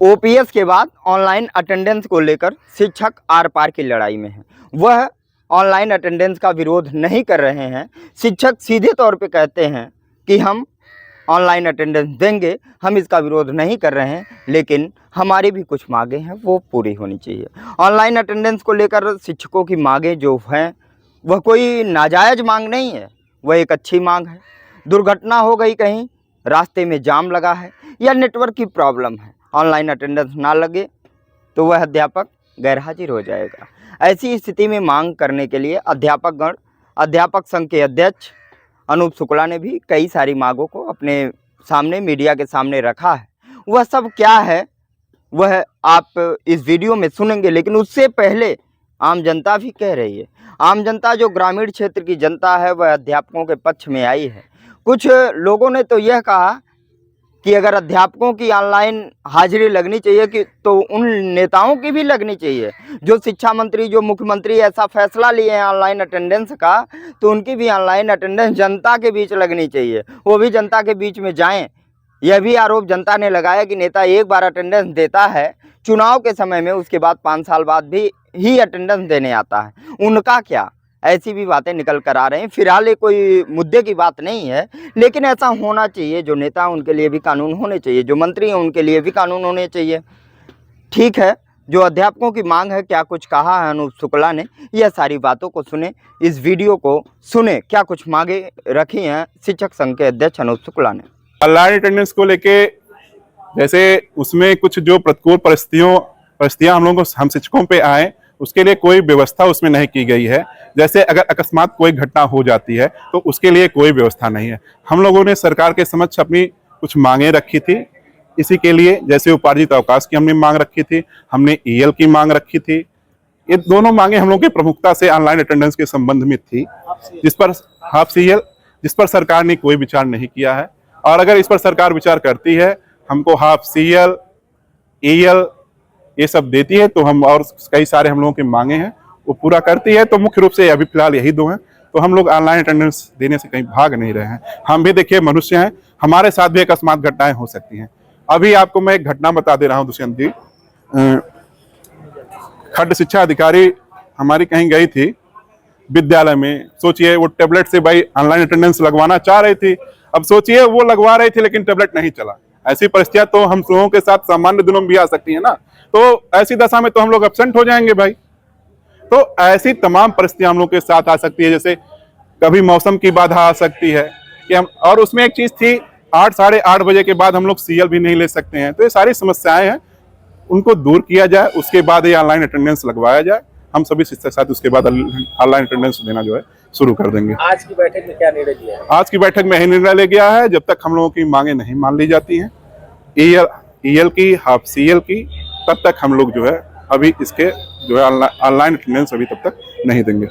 OPS के बाद online attendance को लेकर शिक्षक आर पार की लड़ाई में हैं। वह ऑनलाइन अटेंडेंस का विरोध नहीं कर रहे हैं। शिक्षक सीधे तौर पे कहते हैं कि हम ऑनलाइन अटेंडेंस देंगे, हम इसका विरोध नहीं कर रहे हैं, लेकिन हमारी भी कुछ मांगें हैं वो पूरी होनी चाहिए। ऑनलाइन अटेंडेंस को लेकर शिक्षकों की मांगें जो हैं वह कोई नाजायज़ मांग नहीं है, वह एक अच्छी मांग है। दुर्घटना हो गई, कहीं रास्ते में जाम लगा है या नेटवर्क की प्रॉब्लम है, ऑनलाइन अटेंडेंस ना लगे तो वह अध्यापक गैरहाजिर हो जाएगा। ऐसी स्थिति में मांग करने के लिए अध्यापक संघ के अध्यक्ष अनूप शुक्ला ने भी कई सारी मांगों को अपने सामने मीडिया के सामने रखा है। वह सब क्या है वह आप इस वीडियो में सुनेंगे, लेकिन उससे पहले आम जनता भी कह रही है। आम जनता जो ग्रामीण क्षेत्र की जनता है वह अध्यापकों के पक्ष में आई है। कुछ लोगों ने तो यह कहा कि अगर अध्यापकों की ऑनलाइन हाजिरी लगनी चाहिए कि तो उन नेताओं की भी लगनी चाहिए, जो शिक्षा मंत्री, जो मुख्यमंत्री ऐसा फैसला लिए हैं ऑनलाइन अटेंडेंस का, तो उनकी भी ऑनलाइन अटेंडेंस जनता के बीच लगनी चाहिए, वो भी जनता के बीच में जाएं। यह भी आरोप जनता ने लगाया कि नेता एक बार अटेंडेंस देता है चुनाव के समय में, उसके बाद 5 साल बाद भी ही अटेंडेंस देने आता है, उनका क्या, ऐसी भी बातें निकल कर आ रही हैं। फिलहाल ये कोई मुद्दे की बात नहीं है, लेकिन ऐसा होना चाहिए। जो नेता हैं उनके लिए भी कानून होने चाहिए, जो मंत्री हैं उनके लिए भी कानून होने चाहिए। ठीक है, जो अध्यापकों की मांग है, क्या कुछ कहा है अनूप शुक्ला ने, यह सारी बातों को सुने, इस वीडियो को सुने, क्या कुछ मांगे रखी हैं शिक्षक संघ के अध्यक्ष अनूप शुक्ला ने। ऑनलाइन अटेंडेंस को लेके जैसे उसमें कुछ जो प्रतिकूल परिस्थितियां हम शिक्षकों पे आए, उसके लिए कोई व्यवस्था उसमें नहीं की गई है। जैसे अगर अकस्मात कोई घटना हो जाती है तो उसके लिए कोई व्यवस्था नहीं है। हम लोगों ने सरकार के समक्ष अपनी कुछ मांगे रखी थी इसी के लिए, जैसे उपार्जित अवकाश की हमने मांग रखी थी, हमने ईएल की मांग रखी थी। ये दोनों मांगे हम लोगों की प्रमुखता से ऑनलाइन अटेंडेंस के संबंध में थी, जिस पर हाफ सीएल जिस पर सरकार ने कोई विचार नहीं किया है। और अगर इस पर सरकार विचार करती है, हमको हाफ सीएल, ईएल ये सब देती है, तो हम और कई सारे हम लोगों की मांगे हैं वो पूरा करती है। तो मुख्य रूप से अभी फिलहाल यही दो हैं। तो हम लोग ऑनलाइन अटेंडेंस देने से कहीं भाग नहीं रहे हैं। हम भी देखिए मनुष्य हैं, हमारे साथ भी अकस्मात घटनाएं हो सकती हैं। अभी आपको मैं एक घटना बता दे रहा हूं दुष्यंत जी। खंड शिक्षा अधिकारी हमारी कहीं गई थी विद्यालय में, सोचिए वो टेबलेट से भाई ऑनलाइन अटेंडेंस लगवाना चाह रही थी। अब सोचिए वो लगवा रही थी लेकिन टेबलेट नहीं चला। ऐसी परिस्थितियां तो हम लोगों के साथ सामान्य दिनों में भी आ सकती है ना। तो ऐसी दशा में तो हम लोग एब्सेंट हो जाएंगे भाई। तो ऐसी तमाम परिस्थितियां हम लोग के साथ आ सकती है। जैसे कभी मौसम की बाधा आ सकती है कि हम, और उसमें एक चीज थी 8 साढ़े 8 बजे के बाद हम लोग सीएल भी नहीं ले सकते हैं। तो ये सारी समस्याएं हैं, उनको दूर किया जाए, उसके बाद ये ऑनलाइन अटेंडेंस लगवाया जाए। हम सभी शिक्षक साथ उसके बाद ऑनलाइन अटेंडेंस देना जो है शुरू कर देंगे। आज की बैठक में क्या निर्णय लिया है? आज की बैठक में यही निर्णय ले गया है, जब तक हम लोगों की मांगे नहीं मान ली जाती हैं, ईएल की, हाफ सीएल की, तब तक हम लोग जो है अभी इसके जो है ऑनलाइन अटेंडेंस अभी तब तक नहीं देंगे।